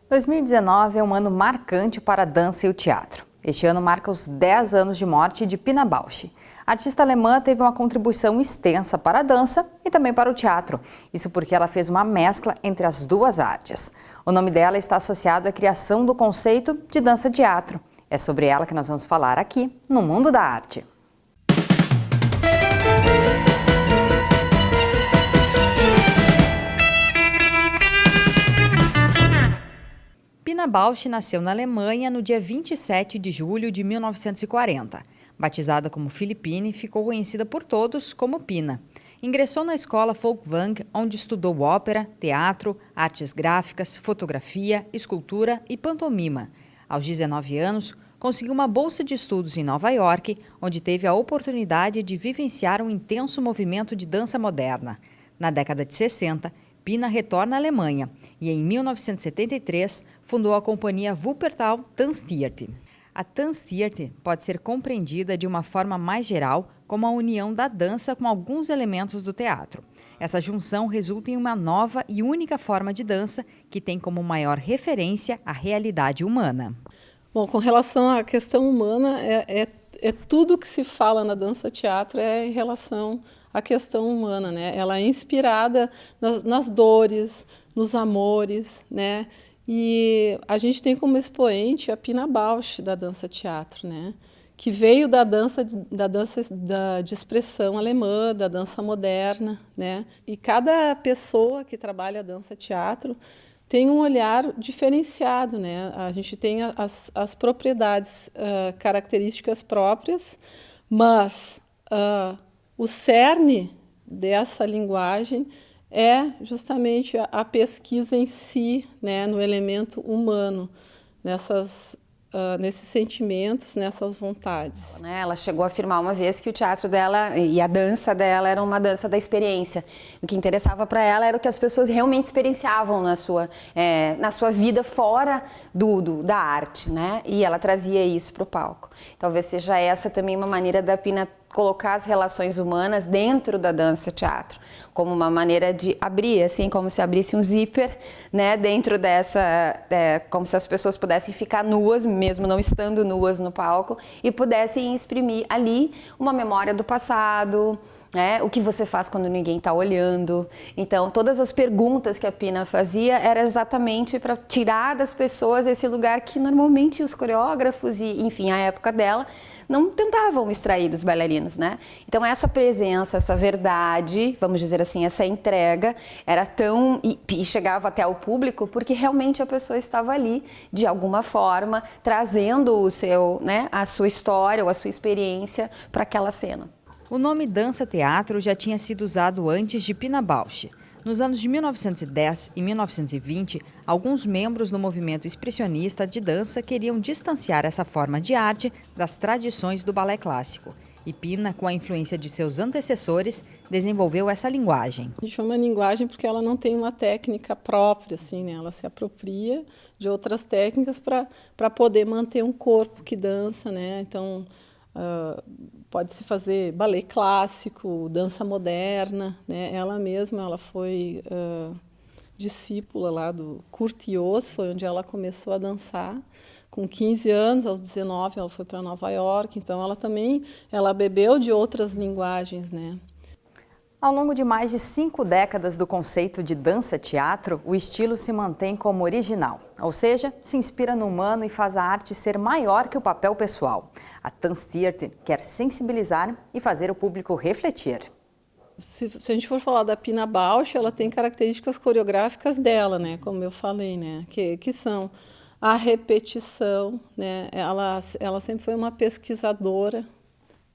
2019 é um ano marcante para a dança e o teatro. Este ano marca os 10 anos de morte de Pina Bausch. A artista alemã teve uma contribuição extensa para a dança e também para o teatro. Isso porque ela fez uma mescla entre as duas artes. O nome dela está associado à criação do conceito de dança-teatro. É sobre ela que nós vamos falar aqui no Mundo da Arte. Pina Bausch nasceu na Alemanha no dia 27 de julho de 1940. Batizada como Philippine, ficou conhecida por todos como Pina. Ingressou na escola Folkwang, onde estudou ópera, teatro, artes gráficas, fotografia, escultura e pantomima. Aos 19 anos, conseguiu uma bolsa de estudos em Nova York, onde teve a oportunidade de vivenciar um intenso movimento de dança moderna. Na década de 60, Pina retorna à Alemanha e, em 1973, fundou a companhia Wuppertal Tanztheater. A Tanztheater pode ser compreendida de uma forma mais geral como a união da dança com alguns elementos do teatro. Essa junção resulta em uma nova e única forma de dança que tem como maior referência a realidade humana. Bom, com relação à questão humana, é tudo que se fala na dança-teatro é em relação à questão humana, né? Ela é inspirada nas dores, nos amores, né? E a gente tem como expoente a Pina Bausch da dança-teatro, né? Que veio da dança de expressão alemã, da dança moderna, né? E cada pessoa que trabalha a dança-teatro tem um olhar diferenciado, né? A gente tem as propriedades características próprias, mas o cerne dessa linguagem é justamente a pesquisa em si, né, no elemento humano, nesses sentimentos, nessas vontades. Ela chegou a afirmar uma vez que o teatro dela e a dança dela era uma dança da experiência. O que interessava para ela era o que as pessoas realmente experienciavam na sua vida fora da arte, né? E ela trazia isso para o palco. Talvez seja essa também uma maneira da Pina colocar as relações humanas dentro da dança-teatro, como uma maneira de abrir, assim, como se abrisse um zíper, né, dentro como se as pessoas pudessem ficar nuas, mesmo não estando nuas no palco, e pudessem exprimir ali uma memória do passado, né, o que você faz quando ninguém está olhando. Então, todas as perguntas que a Pina fazia era exatamente para tirar das pessoas esse lugar que normalmente os coreógrafos e, enfim, a época dela, não tentavam extrair dos bailarinos, né? Então essa presença, essa verdade, vamos dizer assim, essa entrega era tão... e chegava até o público porque realmente a pessoa estava ali, de alguma forma, trazendo a sua história ou a sua experiência para aquela cena. O nome dança-teatro já tinha sido usado antes de Pina Bausch. Nos anos de 1910 e 1920, alguns membros do movimento expressionista de dança queriam distanciar essa forma de arte das tradições do balé clássico. E Pina, com a influência de seus antecessores, desenvolveu essa linguagem. A gente chama linguagem porque ela não tem uma técnica própria, assim, né? Ela se apropria de outras técnicas para poder manter um corpo que dança, né? Então, pode-se fazer balé clássico, dança moderna, né? Ela mesma, ela foi discípula lá do Curtius, foi onde ela começou a dançar. Com 15 anos, aos 19, ela foi para Nova York, então ela bebeu de outras linguagens, né? Ao longo de mais de 5 décadas do conceito de dança-teatro, o estilo se mantém como original, ou seja, se inspira no humano e faz a arte ser maior que o papel pessoal. A Tanztheater quer sensibilizar e fazer o público refletir. Se a gente for falar da Pina Bausch, ela tem características coreográficas dela, né? Como eu falei, né? Que são a repetição, né? Ela sempre foi uma pesquisadora.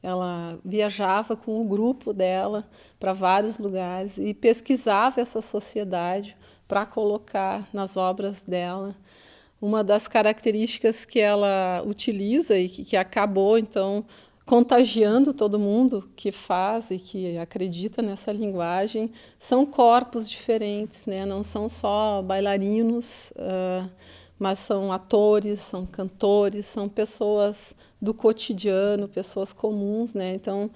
Ela viajava com o grupo dela para vários lugares e pesquisava essa sociedade para colocar nas obras dela. Uma das características que ela utiliza e que acabou, então, contagiando todo mundo que faz e que acredita nessa linguagem, são corpos diferentes, né? Não são só bailarinos, mas são atores, são cantores, são pessoas do cotidiano, pessoas comuns, né? Então,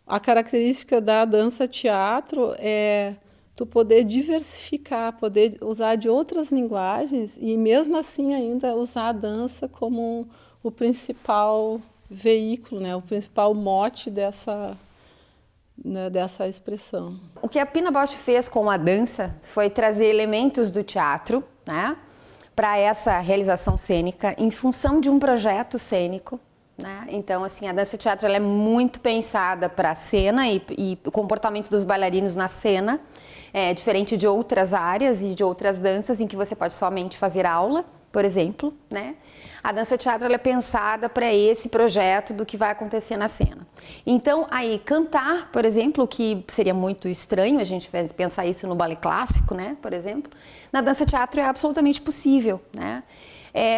a característica da dança-teatro é tu poder diversificar, poder usar de outras linguagens e mesmo assim ainda usar a dança como o principal veículo, né, o principal mote dessa expressão. O que a Pina Bausch fez com a dança foi trazer elementos do teatro, né, para essa realização cênica em função de um projeto cênico. Né? Então, assim, a dança-teatro ela é muito pensada para a cena e o comportamento dos bailarinos na cena, diferente de outras áreas e de outras danças em que você pode somente fazer aula, por exemplo, né? A dança-teatro ela é pensada para esse projeto do que vai acontecer na cena. Então, aí, cantar, por exemplo, o que seria muito estranho a gente pensar isso no balé clássico, né? Por exemplo, na dança-teatro é absolutamente possível, né?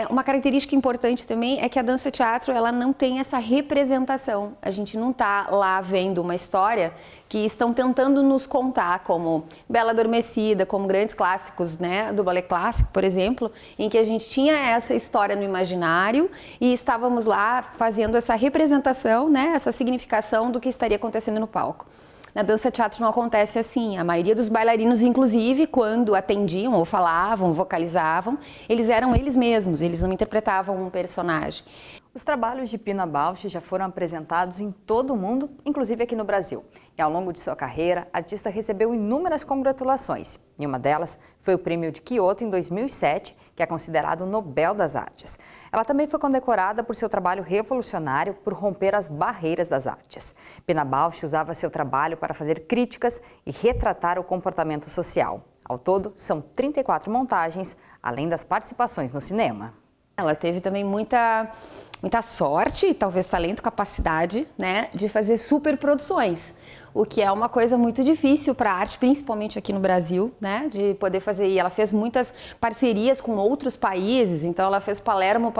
Uma característica importante também é que a dança-teatro ela não tem essa representação. A gente não está lá vendo uma história que estão tentando nos contar, como Bela Adormecida, como grandes clássicos, né, do balé clássico, por exemplo, em que a gente tinha essa história no imaginário e estávamos lá fazendo essa representação, né, essa significação do que estaria acontecendo no palco. Na dança-teatro não acontece assim. A maioria dos bailarinos, inclusive, quando atendiam ou falavam, vocalizavam, eles eram eles mesmos, eles não interpretavam um personagem. Os trabalhos de Pina Bausch já foram apresentados em todo o mundo, inclusive aqui no Brasil. E ao longo de sua carreira, a artista recebeu inúmeras congratulações. E uma delas foi o Prêmio de Kyoto em 2007, que é considerado o Nobel das Artes. Ela também foi condecorada por seu trabalho revolucionário por romper as barreiras das artes. Pina Bausch usava seu trabalho para fazer críticas e retratar o comportamento social. Ao todo, são 34 montagens, além das participações no cinema. Ela teve também muita sorte, talvez talento, capacidade, né, de fazer superproduções, o que é uma coisa muito difícil para a arte, principalmente aqui no Brasil, né, de poder fazer. E ela fez muitas parcerias com outros países, então ela fez Palermo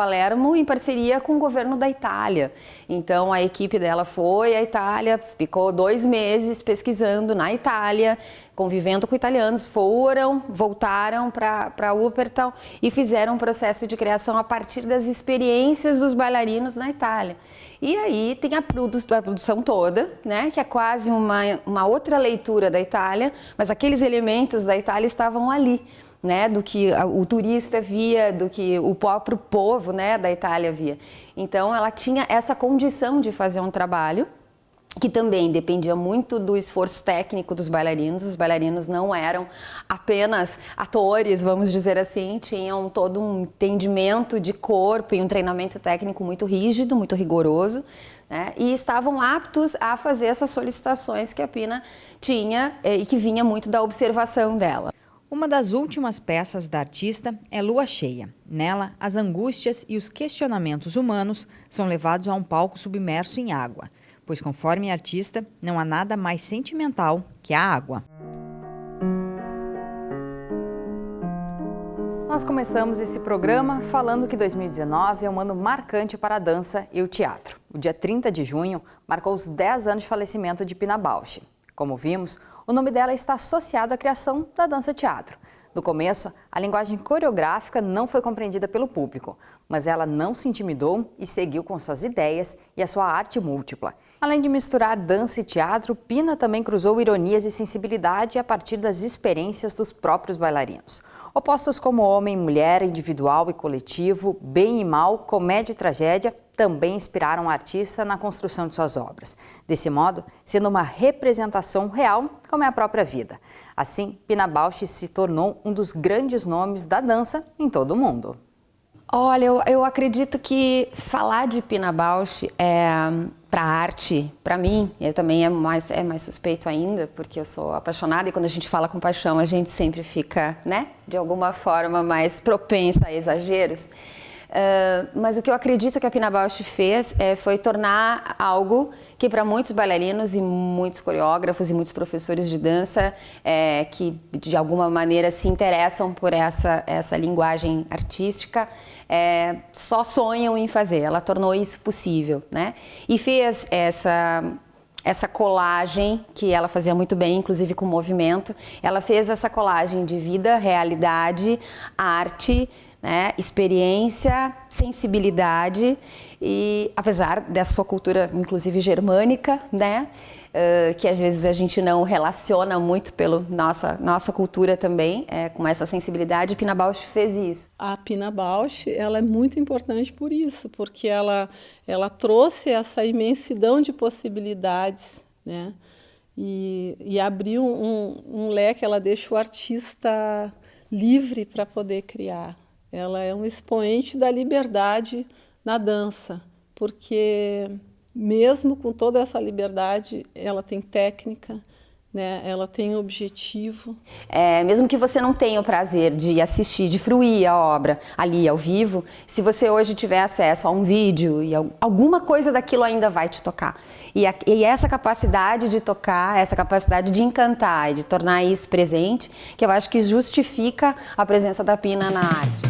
em parceria com o governo da Itália. Então a equipe dela foi à Itália, ficou 2 meses pesquisando na Itália, convivendo com italianos, voltaram para Wuppertal e fizeram um processo de criação a partir das experiências dos bailarinos na Itália. E aí tem a produção toda, né, que é quase uma outra leitura da Itália, mas aqueles elementos da Itália estavam ali, né, do que o turista via, do que o próprio povo, né, da Itália via. Então ela tinha essa condição de fazer um trabalho que também dependia muito do esforço técnico dos bailarinos. Os bailarinos não eram apenas atores, vamos dizer assim, tinham todo um entendimento de corpo e um treinamento técnico muito rígido, muito rigoroso, né? E estavam aptos a fazer essas solicitações que a Pina tinha e que vinha muito da observação dela. Uma das últimas peças da artista é Lua Cheia. Nela, as angústias e os questionamentos humanos são levados a um palco submerso em água, pois, conforme a artista, não há nada mais sentimental que a água. Nós começamos esse programa falando que 2019 é um ano marcante para a dança e o teatro. O dia 30 de junho marcou os 10 anos de falecimento de Pina Bausch. Como vimos, o nome dela está associado à criação da dança-teatro. No começo, a linguagem coreográfica não foi compreendida pelo público, mas ela não se intimidou e seguiu com suas ideias e a sua arte múltipla. Além de misturar dança e teatro, Pina também cruzou ironias e sensibilidade a partir das experiências dos próprios bailarinos. Opostos como homem e mulher, individual e coletivo, bem e mal, comédia e tragédia, também inspiraram a artista na construção de suas obras. Desse modo, sendo uma representação real, como é a própria vida. Assim, Pina Bausch se tornou um dos grandes nomes da dança em todo o mundo. Olha, eu acredito que falar de Pina Bausch para a arte, para mim, eu também é mais suspeito ainda, porque eu sou apaixonada e quando a gente fala com paixão, a gente sempre fica, né, de alguma forma mais propensa a exageros. Mas o que eu acredito que a Pina Bausch fez foi tornar algo que para muitos bailarinos e muitos coreógrafos e muitos professores de dança que de alguma maneira se interessam por essa linguagem artística, só sonham em fazer. Ela tornou isso possível, né? E fez essa colagem que ela fazia muito bem, inclusive com movimento. Ela fez essa colagem de vida, realidade, arte, né? Experiência, sensibilidade e apesar dessa sua cultura, inclusive germânica, né? Que às vezes a gente não relaciona muito pela nossa cultura também, com essa sensibilidade, Pina Bausch fez isso. A Pina Bausch, ela é muito importante por isso, porque ela trouxe essa imensidão de possibilidades, né? E abriu um leque, ela deixa o artista livre para poder criar. Ela é um expoente da liberdade na dança, porque mesmo com toda essa liberdade, ela tem técnica, né? Ela tem objetivo. Mesmo que você não tenha o prazer de assistir, de fruir a obra ali ao vivo, se você hoje tiver acesso a um vídeo e alguma coisa daquilo ainda vai te tocar. E essa capacidade de tocar, essa capacidade de encantar e de tornar isso presente, que eu acho que justifica a presença da Pina na arte.